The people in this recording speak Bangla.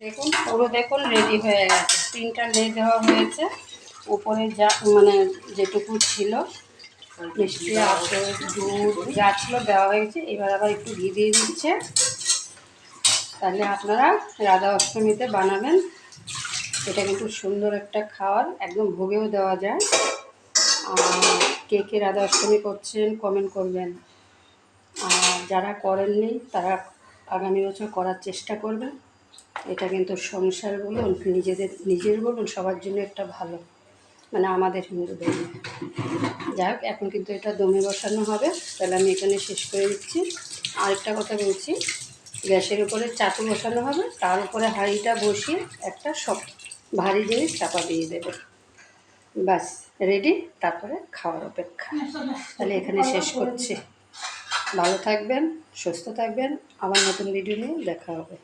দেখুন পুরো দেখুন রেডি হয়ে গেছে, 3টা লেগ দেওয়া হয়েছে। উপরে যা মানে যেটুকু ছিল মিষ্টি আসল দুধ যা ছিল দেওয়া হয়েছে। এবার আবার একটু ঘি দিয়ে দিচ্ছে। তাহলে আপনারা রাধা অষ্টমীতে বানাবেন। এটা কিন্তু সুন্দর একটা খাবার, একদম ভোগেও দেওয়া যায়। আর কে কে রাধা অষ্টমী করছেন কমেন্ট করবেন। আর যারা করেননি তারা আগামী বছর করার চেষ্টা করবেন। এটা কিন্তু সংসার বলুন, নিজের বলুন, সবার জন্য একটা ভালো, মানে আমাদের হিন্দুদের। যাই হোক, এখন কিন্তু এটা দমে বসানো হবে। তাহলে আমি এখানে শেষ করে দিচ্ছি। আরেকটা কথা বলছি, গ্যাসের উপরে চাটু বসানো হবে, তার উপরে হাঁড়িটা বসিয়ে একটা ভারী জিনিস চাপা দিয়ে দেবে। ব্যাস রেডি, তারপরে খাওয়ার অপেক্ষা। তাহলে এখানে শেষ করছি। ভালো থাকবেন, সুস্থ থাকবেন, আবার নতুন ভিডিও নিয়ে দেখা হবে।